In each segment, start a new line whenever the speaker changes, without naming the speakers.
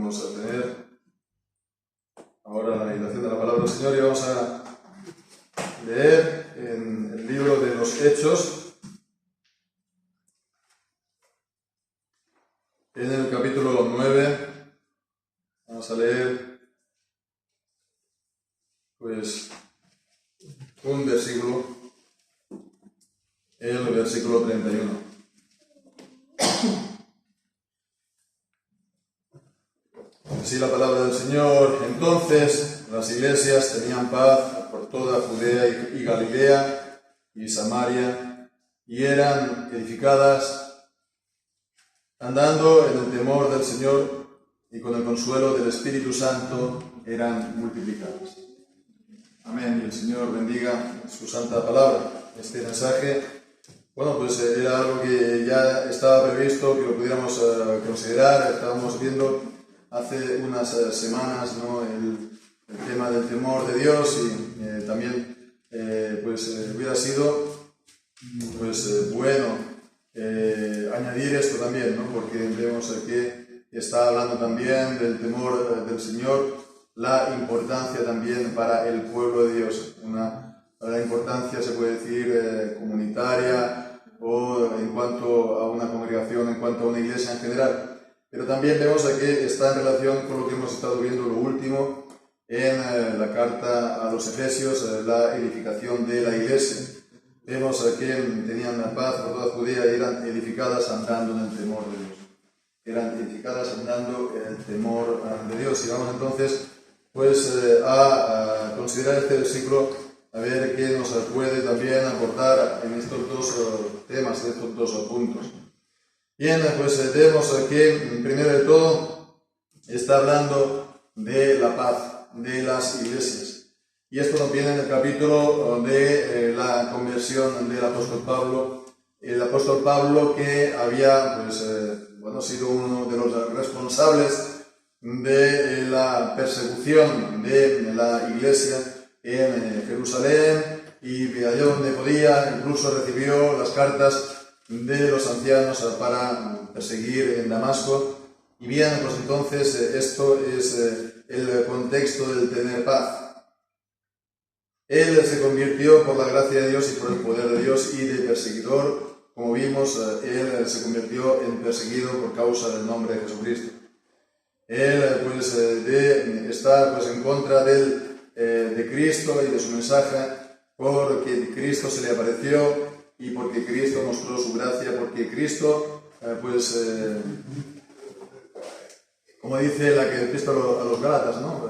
vamos a tener ahora la meditación de la palabra del Señor y vamos a leer en el libro de los Hechos, en el capítulo 9, vamos a leer pues un versículo, el versículo 31. Así la palabra del Señor. Entonces las iglesias tenían paz por toda Judea y Galilea y Samaria, y eran edificadas andando en el temor del Señor, y con el consuelo del Espíritu Santo eran multiplicadas. Amén. Y el Señor bendiga su santa palabra. Este mensaje, pues era algo que ya estaba previsto, que lo pudiéramos considerar. Estábamos viendo hace unas semanas, ¿no?, el tema del temor de Dios, y también hubiera sido bueno añadir esto también, ¿no?, porque vemos que está hablando también del temor del Señor, la importancia también para el pueblo de Dios, la importancia, se puede decir, comunitaria, o en cuanto a una congregación, en cuanto a una iglesia en general. Pero también vemos que está en relación con lo que hemos estado viendo lo último en la carta a los Efesios, la edificación de la iglesia. Vemos que tenían paz por toda Judea y eran edificadas andando en el temor de Dios. Eran edificadas andando en el temor de Dios. Y vamos entonces a considerar este versículo, a ver qué nos puede también aportar en estos dos temas, en estos dos puntos. Bien, vemos que primero de todo está hablando de la paz de las iglesias. Y esto nos viene en el capítulo de la conversión del apóstol Pablo. El apóstol Pablo, que había sido uno de los responsables de la persecución de la iglesia en Jerusalén, y allá donde podía incluso recibió las cartas de los ancianos para perseguir en Damasco. Y bien, entonces esto es el contexto del tener paz. Él se convirtió por la gracia de Dios y por el poder de Dios, y de perseguidor, como vimos, él se convirtió en perseguido por causa del nombre de Jesucristo. Él, de estar en contra de Cristo y de su mensaje, porque Cristo se le apareció, y porque Cristo mostró su gracia, porque Cristo, como dice la epístola a los Gálatas, ¿no?,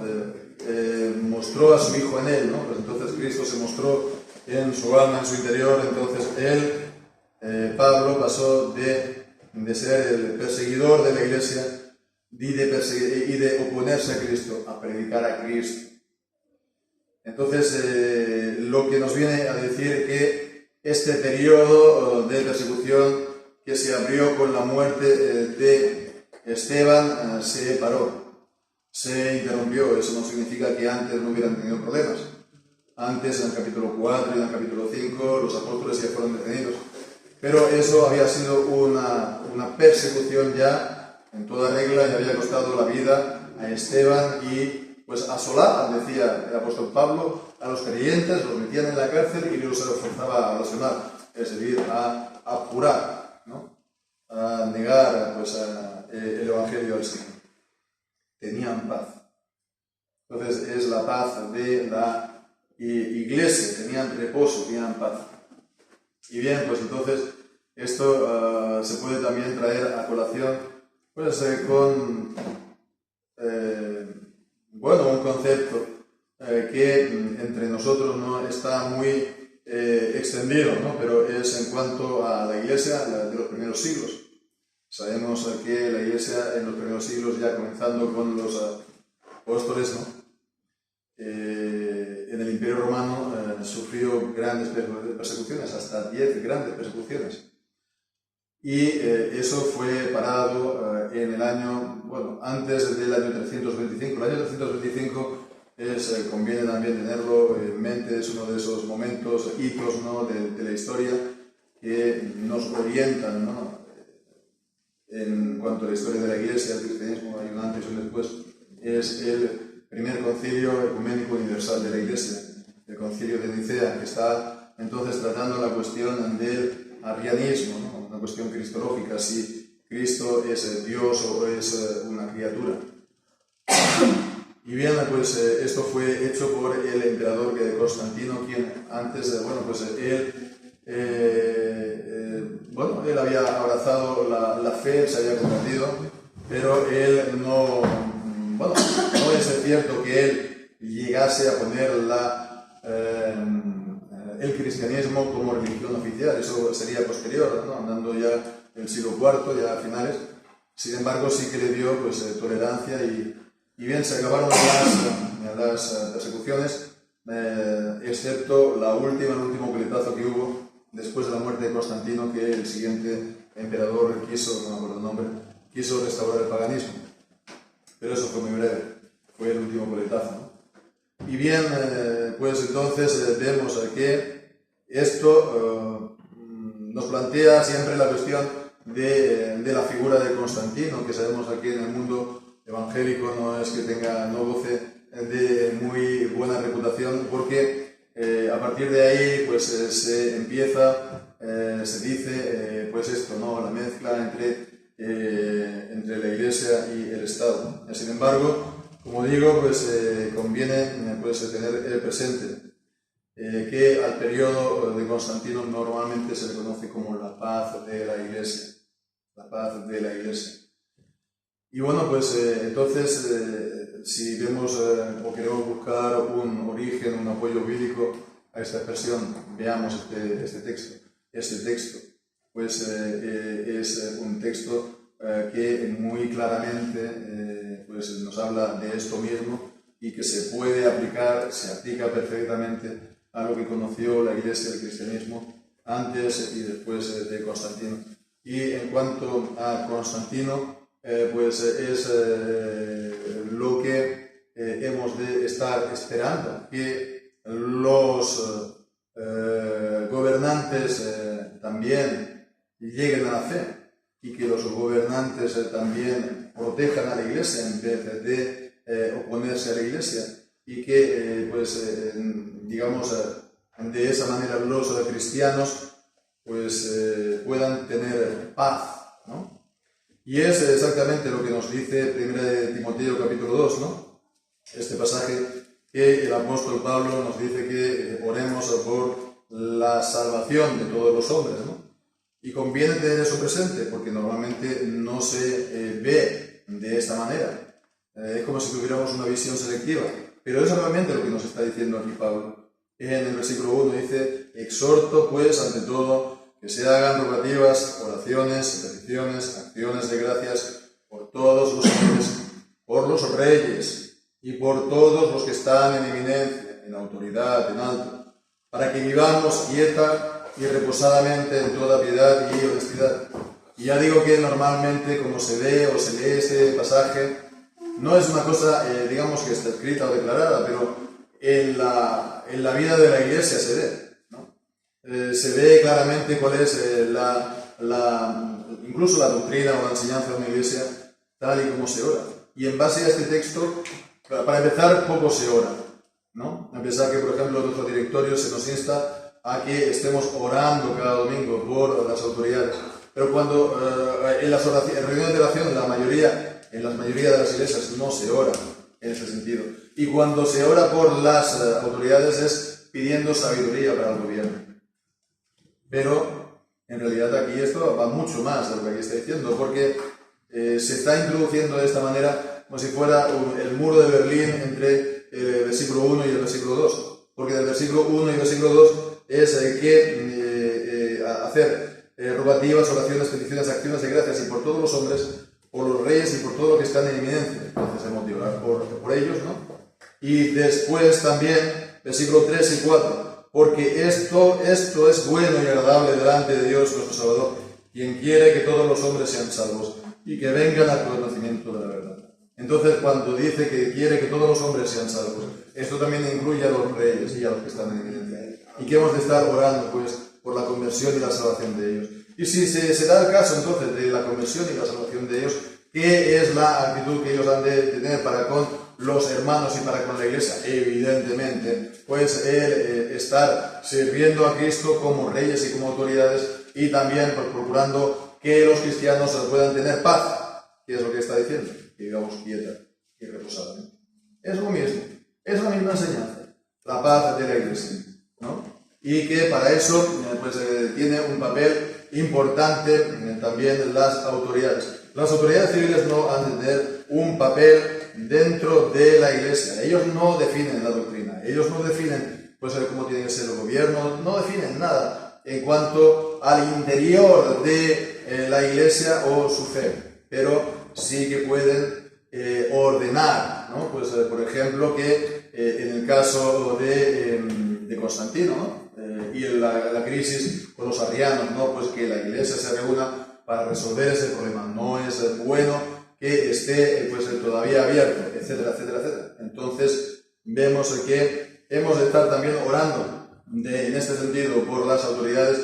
mostró a su Hijo en él, ¿no? Entonces Cristo se mostró en su alma, en su interior. Entonces él, Pablo, pasó de ser el perseguidor de la iglesia y de oponerse a Cristo, a predicar a Cristo. Entonces, lo que nos viene a decir que este periodo de persecución que se abrió con la muerte de Esteban se paró, se interrumpió. Eso no significa que antes no hubieran tenido problemas. Antes, en el capítulo 4 y en el capítulo 5, los apóstoles ya fueron detenidos. Pero eso había sido una persecución ya en toda regla, y había costado la vida a Esteban, y asolaban, decía el apóstol Pablo, a los creyentes, los metían en la cárcel y los forzaba a blasfemar, es decir, a apurar, ¿no?, a negar el evangelio del Señor. Tenían paz. Entonces es la paz de la iglesia, tenían reposo, tenían paz. Y bien, entonces esto se puede también traer a colación con un concepto que entre nosotros no está muy extendido, ¿no?, pero es en cuanto a la iglesia de los primeros siglos. Sabemos que la iglesia en los primeros siglos, ya comenzando con los apóstoles, ¿no?, en el Imperio Romano sufrió grandes persecuciones, hasta 10 grandes persecuciones. Y eso fue parado en el año, antes del año 325. El año 325 conviene también tenerlo en mente, es uno de esos momentos, hitos, ¿no?, de la historia que nos orientan, ¿no?, en cuanto a la historia de la Iglesia, el cristianismo. Hay un antes y un después, es el primer concilio ecuménico universal de la Iglesia, el concilio de Nicea, que está entonces tratando la cuestión del arrianismo, ¿no? Una cuestión cristológica, si Cristo es Dios o es una criatura. Y bien, pues esto fue hecho por el emperador Constantino, quien antes, él había abrazado la fe, se había convertido, pero él no es cierto que él llegase a poner el cristianismo como religión oficial, eso sería posterior, ¿no? Andando ya el siglo IV, ya a finales. Sin embargo, sí que le dio tolerancia y bien, se acabaron las persecuciones, excepto el último coletazo que hubo después de la muerte de Constantino, que el siguiente emperador quiso, no me acuerdo el nombre, quiso restaurar el paganismo. Pero eso fue muy breve, fue el último coletazo, ¿no? Y bien, pues entonces vemos que esto nos plantea siempre la cuestión de la figura de Constantino, que sabemos aquí en el mundo evangélico no es que no goce de muy buena reputación, porque a partir de ahí pues se empieza, se dice esto, ¿no? La mezcla entre la Iglesia y el Estado. Sin embargo, como digo, conviene tener presente que al periodo de Constantino normalmente se le conoce como la paz de la Iglesia. La paz de la Iglesia. Y bueno, entonces, si vemos o queremos buscar un origen, un apoyo bíblico a esta expresión, veamos este texto. Este texto, es un texto que muy claramente nos habla de esto mismo y que se aplica perfectamente a lo que conoció la Iglesia del cristianismo antes y después de Constantino. Y en cuanto a Constantino, es lo que hemos de estar esperando, que los gobernantes también lleguen a la fe y que los gobernantes también protejan a la Iglesia en vez de oponerse a la Iglesia, y que de esa manera los cristianos puedan tener paz, ¿no? Y es exactamente lo que nos dice 1 Timoteo capítulo 2, ¿no? Este pasaje que el apóstol Pablo nos dice que oremos por la salvación de todos los hombres, ¿no? Y conviene tener eso presente, porque normalmente no se ve de esta manera. Es como si tuviéramos una visión selectiva. Pero es realmente lo que nos está diciendo aquí Pablo. En el versículo 1 dice: exhorto pues ante todo que se hagan rogativas, oraciones, peticiones, acciones de gracias por todos los hombres, por los reyes y por todos los que están en eminencia, en autoridad, en alto, para que vivamos quieta y reposadamente en toda piedad y honestidad. Y ya digo que normalmente, como se ve o se lee este pasaje, no es una cosa, que está escrita o declarada, pero en la vida de la Iglesia se ve. Se ve claramente cuál es incluso la doctrina o la enseñanza de una iglesia tal y como se ora. Y en base a este texto, para empezar, poco se ora, ¿no? A pesar que, por ejemplo, nuestro directorio se nos insta a que estemos orando cada domingo por las autoridades. Pero cuando en las reuniones de oración, en la mayoría de las iglesias no se ora en ese sentido. Y cuando se ora por las autoridades es pidiendo sabiduría para el gobierno. Pero en realidad aquí esto va mucho más de lo que aquí está diciendo, porque se está introduciendo de esta manera como si fuera el muro de Berlín entre el versículo 1 y el versículo 2. Porque del versículo 1 y el versículo 2 es hacer rogativas, oraciones, peticiones, acciones de gracias, y por todos los hombres, por los reyes y por todo lo que están en eminencia. Entonces hemos de orar por ellos, ¿no? Y después también, versículo 3 y 4. Porque esto es bueno y agradable delante de Dios nuestro Salvador, quien quiere que todos los hombres sean salvos y que vengan al conocimiento de la verdad. Entonces, cuando dice que quiere que todos los hombres sean salvos, esto también incluye a los reyes y a los que están en eminencia. Y que hemos de estar orando, por la conversión y la salvación de ellos. Y si se da el caso, entonces, de la conversión y la salvación de ellos, ¿Qué es la actitud que ellos han de tener para con los hermanos y para con la iglesia? Evidentemente, pues el estar sirviendo a Cristo como reyes y como autoridades, y también pues, procurando que los cristianos puedan tener paz. ¿Qué es lo que está diciendo? Que vivamos quieta y reposadamente. Es lo mismo, es la misma enseñanza, la paz de la iglesia, ¿no? Y que para eso pues, tiene un papel importante también las autoridades. Las autoridades civiles no han de tener un papel dentro de la iglesia. Ellos no definen la doctrina, ellos no definen pues, cómo tiene que ser el gobierno, no definen nada en cuanto al interior de la iglesia o su fe, pero sí que pueden ordenar, ¿no? Pues, por ejemplo, que en el caso de Constantino, ¿no? Y la crisis con los arrianos, ¿no? Pues que la iglesia se reúna para resolver ese problema. No es bueno que esté pues, todavía abierto, etcétera, etcétera, etcétera. Entonces vemos que hemos de estar también orando en este sentido por las autoridades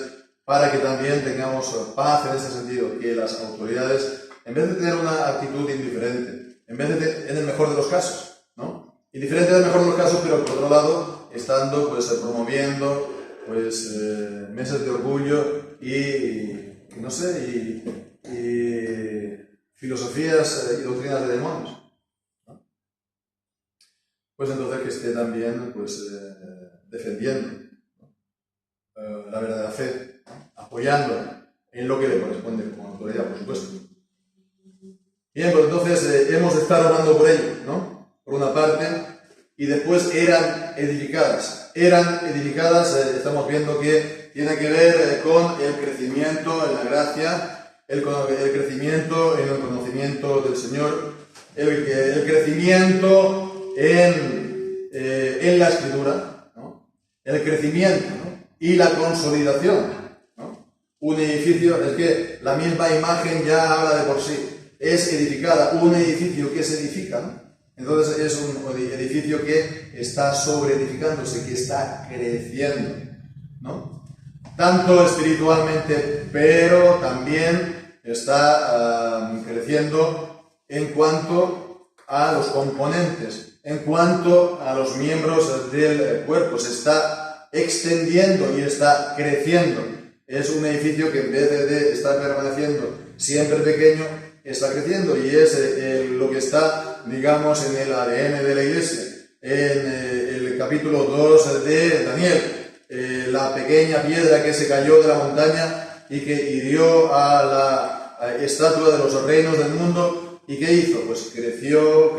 para que también tengamos paz en este sentido, que las autoridades, en vez de tener una actitud indiferente, en vez de en el mejor de los casos, ¿no? Indiferente en el mejor de los casos, pero por otro lado, estando pues promoviendo pues meses de orgullo y no sé, y filosofías y doctrinas de demonios, ¿no? Pues entonces que esté también pues defendiendo, ¿no? La verdadera fe, ¿no? Apoyando en lo que le corresponde como autoridad, por supuesto. Bien, pues entonces hemos de estar orando por ello, ¿no? Por una parte, y después eran edificadas. Estamos viendo que tiene que ver con el crecimiento en la gracia, el crecimiento en el conocimiento del Señor, el crecimiento en la Escritura, ¿no? El crecimiento, ¿no? Y la consolidación, ¿no? Un edificio, es que la misma imagen ya habla de por sí. Es edificada, un edificio que se edifica, ¿no? Entonces es un edificio que está sobreedificándose, que está creciendo, ¿no? Tanto espiritualmente, pero también está creciendo en cuanto a los componentes, en cuanto a los miembros del cuerpo. Se está extendiendo y está creciendo. Es un edificio que en vez de estar permaneciendo siempre pequeño, está creciendo, y es lo que está, digamos, en el ADN de la iglesia. En el capítulo 2 de Daniel, la pequeña piedra que se cayó de la montaña y que hirió a la estatua de los reinos del mundo, ¿y qué hizo? Pues creció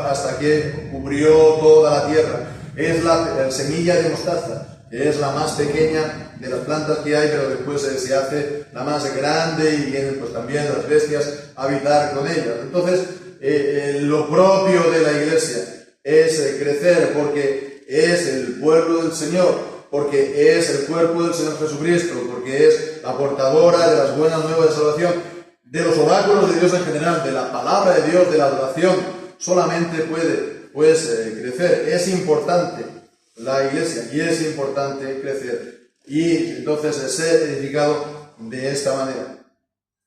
hasta que cubrió toda la tierra. Es la semilla de mostaza, que es la más pequeña de las plantas que hay, pero después se hace la más grande y vienen pues también las bestias a habitar con ella. Entonces, lo propio de la iglesia es crecer, porque es el pueblo del Señor, porque es el cuerpo del Señor Jesucristo, porque es la portadora de las buenas nuevas de salvación, de los oráculos de Dios en general, de la palabra de Dios, de la adoración. Solamente puede pues crecer. Es importante la iglesia y es importante crecer. Y entonces ser edificado de esta manera.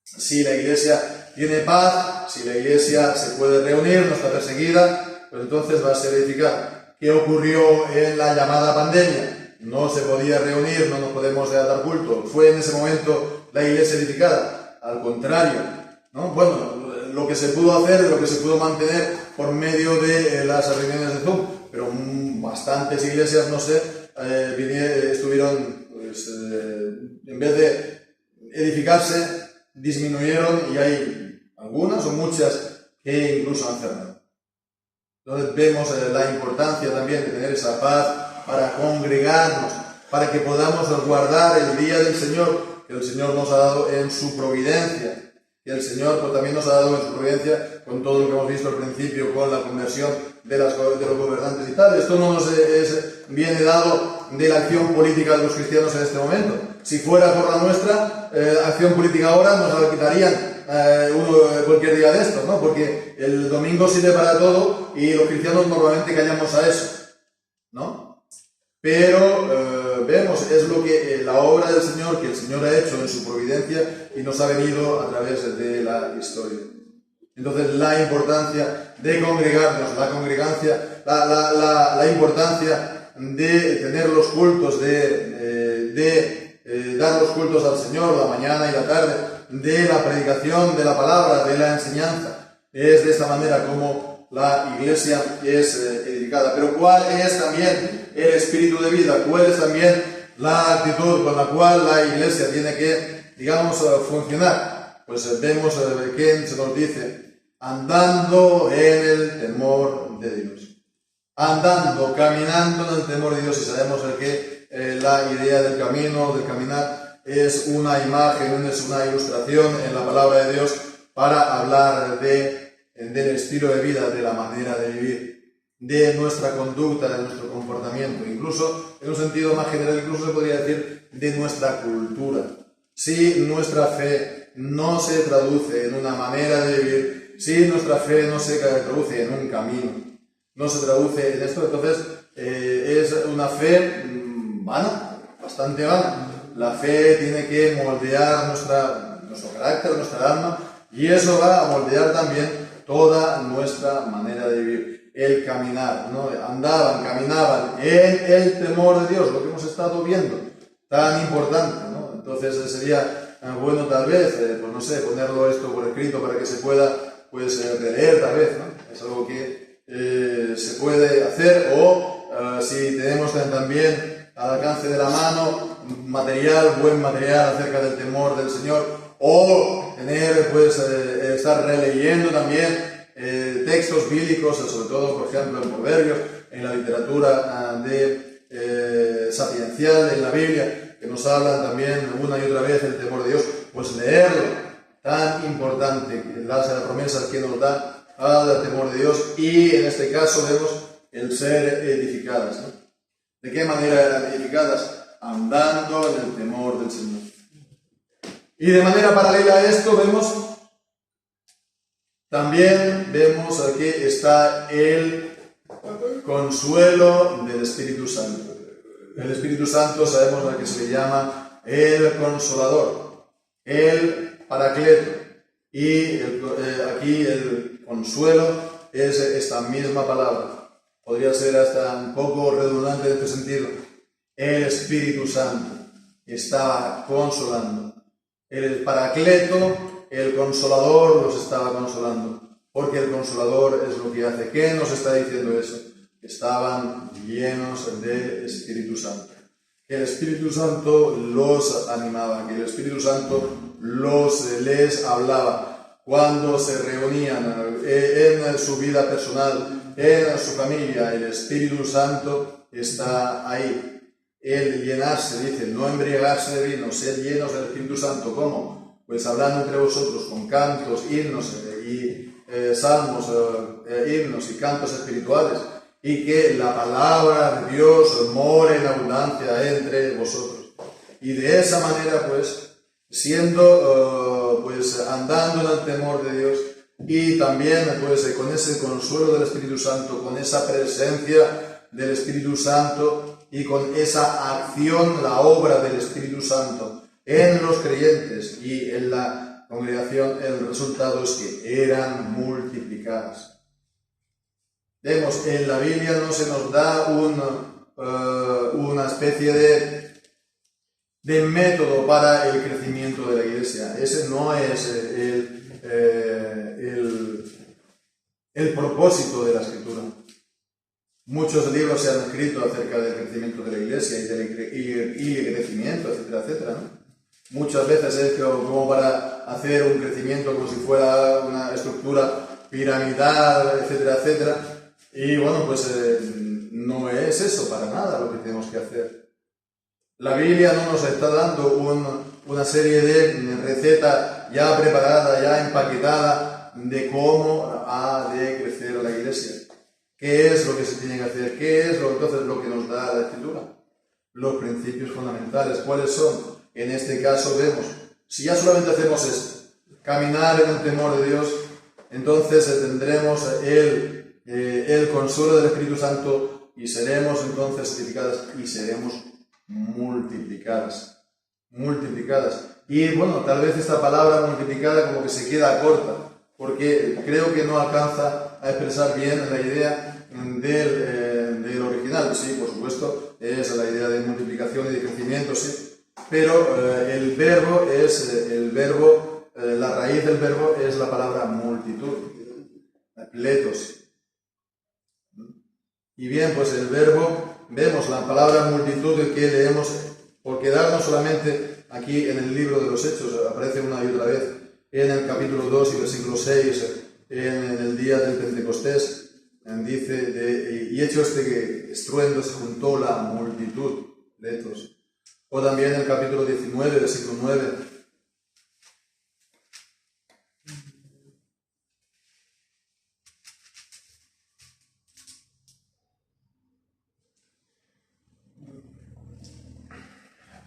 Si la iglesia tiene paz, si la iglesia se puede reunir, no está perseguida, pues entonces va a ser edificada. ¿Qué ocurrió en la llamada pandemia? No se podía reunir, no nos podemos dar culto. ¿Fue en ese momento la iglesia edificada? Al contrario, ¿no? Bueno, lo que se pudo hacer, lo que se pudo mantener por medio de las reuniones de Zoom, pero bastantes iglesias, no sé, estuvieron, pues, en vez de edificarse, disminuyeron, y hay algunas o muchas que incluso han cerrado. Entonces vemos la importancia también de tener esa paz para congregarnos, para que podamos guardar el día del Señor, que el Señor nos ha dado en su providencia. Y el Señor pues, también nos ha dado en su providencia con todo lo que hemos visto al principio, con la conversión de los gobernantes y tal. Esto no nos viene dado de la acción política de los cristianos en este momento. Si fuera por la nuestra acción política ahora, nos la quitarían cualquier día de estos, ¿no? Porque el domingo sirve para todo y los cristianos normalmente callamos a eso, ¿no? Pero vemos es lo que la obra del Señor, que el Señor ha hecho en su providencia y nos ha venido a través de la historia. Entonces, la importancia de congregarnos, la importancia de tener los cultos, de dar los cultos al Señor la mañana y la tarde, de la predicación de la palabra, de la enseñanza. Es de esta manera como la iglesia es edificada. Pero ¿cuál es también el espíritu de vida? ¿Cuál es también la actitud con la cual la iglesia tiene que, digamos, funcionar? Pues vemos que se nos dice, andando en el temor de Dios. Andando, caminando en el temor de Dios. Y sabemos que la idea del camino, del caminar, es una imagen, es una ilustración en la palabra de Dios para hablar del estilo de vida, de la manera de vivir, de nuestra conducta, de nuestro comportamiento, incluso en un sentido más general, incluso se podría decir de nuestra cultura. Si nuestra fe no se traduce en una manera de vivir, si nuestra fe no se traduce en un camino, no se traduce en esto, entonces es una fe vana, bastante vana. La fe tiene que moldear nuestro carácter, nuestra alma, y eso va a moldear también toda nuestra manera de vivir. El caminar, ¿no? Caminaban en el temor de Dios, lo que hemos estado viendo, tan importante, ¿no? Entonces sería bueno tal vez, pues no sé, ponerlo esto por escrito para que se pueda releer tal vez, ¿no? Es algo que se puede hacer, o si tenemos también al alcance de la mano buen material acerca del temor del Señor, o tener, estar releyendo también textos bíblicos, sobre todo, por ejemplo, en Proverbios, en la literatura sapiencial, en la Biblia, que nos hablan también una y otra vez del temor de Dios, pues leerlo, tan importante, las promesas que nos da al temor de Dios, y en este caso vemos el ser edificadas, ¿no? ¿De qué manera eran edificadas? Andando en el temor del Señor. Y de manera paralela a esto también vemos aquí está el consuelo del Espíritu Santo. El Espíritu Santo sabemos a que se le llama el Consolador, el Paracleto. Y aquí el consuelo es esta misma palabra. Podría ser hasta un poco redundante en este sentido. El Espíritu Santo estaba consolando. El Paracleto, el Consolador, los estaba consolando. Porque el Consolador es lo que hace. ¿Qué nos está diciendo eso? Estaban llenos del Espíritu Santo. Que el Espíritu Santo los animaba, que el Espíritu Santo les hablaba. Cuando se reunían en su vida personal, en su familia, el Espíritu Santo está ahí. El llenarse, dice, no embriagarse de vino, ser llenos del Espíritu Santo. ¿Cómo? Pues hablando entre vosotros con cantos, himnos y salmos, himnos y cantos espirituales, y que la palabra de Dios more en abundancia entre vosotros. Y de esa manera, pues, siendo, andando en el temor de Dios, y también, con ese consuelo del Espíritu Santo, con esa presencia del Espíritu Santo y con esa acción, la obra del Espíritu Santo en los creyentes y en la congregación, el resultado es que eran multiplicadas. Vemos, en la Biblia no se nos da una especie de método para el crecimiento de la iglesia. Ese no es el propósito de la Escritura. Muchos libros se han escrito acerca del crecimiento de la iglesia y el crecimiento, etcétera, etcétera, ¿no? Muchas veces es como para hacer un crecimiento como si fuera una estructura piramidal, etcétera, etcétera. Y bueno, no es eso para nada lo que tenemos que hacer. La Biblia no nos está dando una serie de recetas ya preparada, ya empaquetada de cómo ha de crecer la iglesia. ¿Qué es lo que se tiene que hacer? ¿Qué es entonces lo que nos da la Escritura? Los principios fundamentales. ¿Cuáles son? En este caso vemos, si ya solamente hacemos esto, caminar en el temor de Dios, entonces tendremos el consuelo del Espíritu Santo y seremos entonces edificadas y seremos multiplicadas. Multiplicadas. Y bueno, tal vez esta palabra multiplicada como que se queda corta, porque creo que no alcanza a expresar bien la idea del original. Sí, por supuesto, es la idea de multiplicación y de crecimiento, sí, pero la raíz del verbo es la palabra multitud, pletos. Y bien, pues el verbo, vemos la palabra multitud que leemos, por quedarnos solamente aquí en el libro de los Hechos, aparece una y otra vez en el capítulo 2 y versículo 6, en el día del Pentecostés, dice, y hecho que estruendo se juntó la multitud, pletos. O también en el capítulo 19, versículo 9,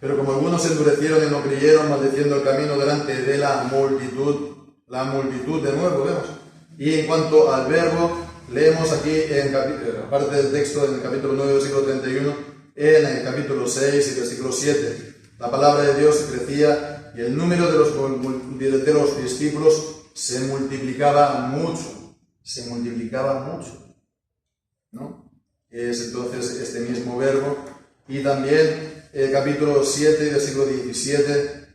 pero como algunos se endurecieron y no creyeron, maldiciendo el camino delante de la multitud de nuevo, vemos. Y en cuanto al verbo, leemos aquí, aparte del texto, en el capítulo 9, versículo 31, en el capítulo 6 y versículo 7, la palabra de Dios crecía y el número de los discípulos se multiplicaba mucho, ¿no? Es entonces este mismo verbo. Y también el capítulo 7, versículo 17,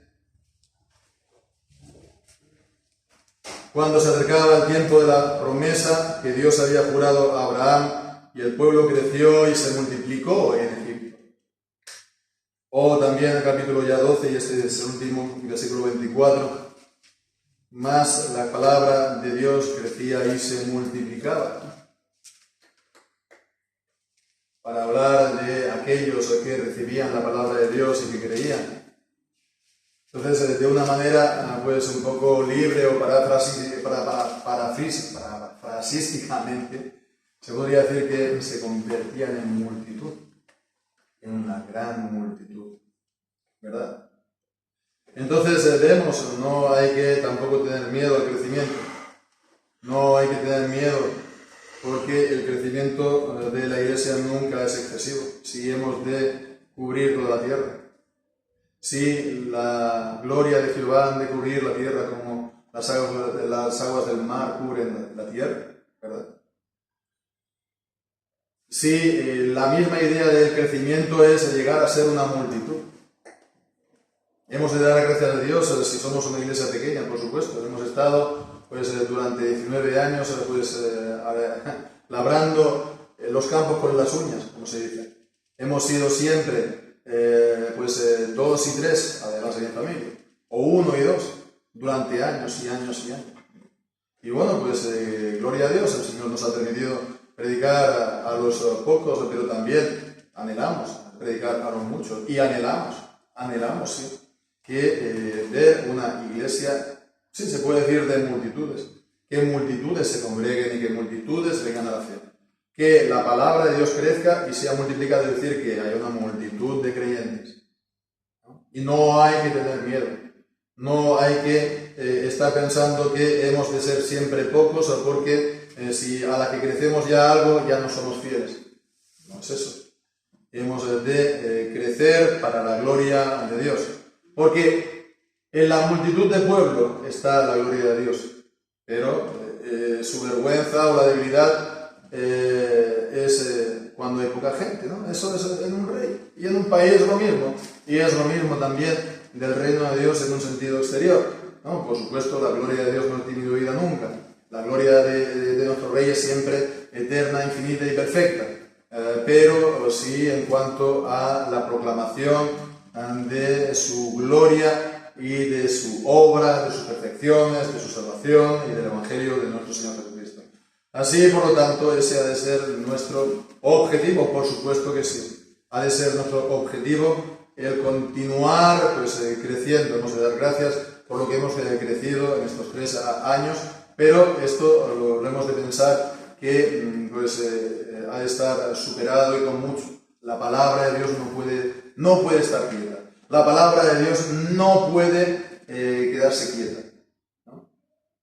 cuando se acercaba el tiempo de la promesa que Dios había jurado a Abraham, y el pueblo creció y se multiplicó en Egipto. O también el capítulo ya 12, y este es el último, versículo 24, más la palabra de Dios crecía y se multiplicaba. Para hablar de aquellos que recibían la palabra de Dios y que creían. Entonces, de una manera pues un poco libre o parafrasísticamente, se podría decir que se convertían en multitud, en una gran multitud, ¿verdad? Entonces, vemos, no hay que tampoco tener miedo al crecimiento, no hay que tener miedo, porque el crecimiento de la Iglesia nunca es excesivo, si hemos de cubrir toda la tierra. Si la gloria de Jehová han de cubrir la tierra como las aguas del mar cubren la tierra, ¿verdad? Si la misma idea del crecimiento es llegar a ser una multitud. Hemos de dar gracias a Dios si somos una iglesia pequeña, por supuesto. Hemos estado durante 19 años labrando los campos con las uñas, como se dice. Hemos sido siempre 2 y 3, además de mi familia, o 1 y 2, durante años y años y años. Y bueno, gloria a Dios, el Señor nos ha permitido predicar a los pocos, pero también anhelamos predicar a los muchos, y anhelamos, sí, que ver una iglesia, sí se puede decir de multitudes, que multitudes se congreguen y que multitudes vengan a la fe. Que la palabra de Dios crezca y sea multiplicada, es decir, que haya una multitud de creyentes. ¿No? Y no hay que tener miedo, no hay que estar pensando que hemos de ser siempre pocos, porque si a la que crecemos ya algo, ya no somos fieles. No es eso. Hemos de crecer para la gloria de Dios. Porque en la multitud de pueblo está la gloria de Dios, pero su vergüenza o la debilidad es cuando hay poca gente, ¿no? Eso es en un rey. Y en un país es lo mismo. Y es lo mismo también del reino de Dios en un sentido exterior, ¿no? Por supuesto, la gloria de Dios no es disminuida nunca. La gloria de nuestro rey es siempre eterna, infinita y perfecta. Pero sí en cuanto a la proclamación de su gloria y de su obra, de sus perfecciones, de su salvación y del Evangelio de nuestro Señor Jesucristo. Así, por lo tanto, ese ha de ser nuestro objetivo, por supuesto que sí. Ha de ser nuestro objetivo el continuar creciendo. Hemos de dar gracias por lo que hemos crecido en estos 3 años, pero esto lo hemos de pensar que ha de estar superado y con mucho. La palabra de Dios no puede estar quieta. La palabra de Dios no puede quedarse quieta.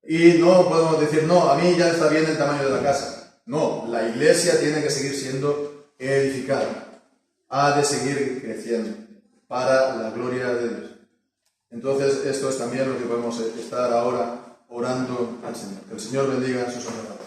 Y no podemos decir, no, a mí ya está bien el tamaño de la casa. No, la iglesia tiene que seguir siendo edificada. ha de seguir creciendo para la gloria de Dios. Entonces, esto es también lo que podemos estar ahora orando al Señor. Que el Señor bendiga sus oraciones.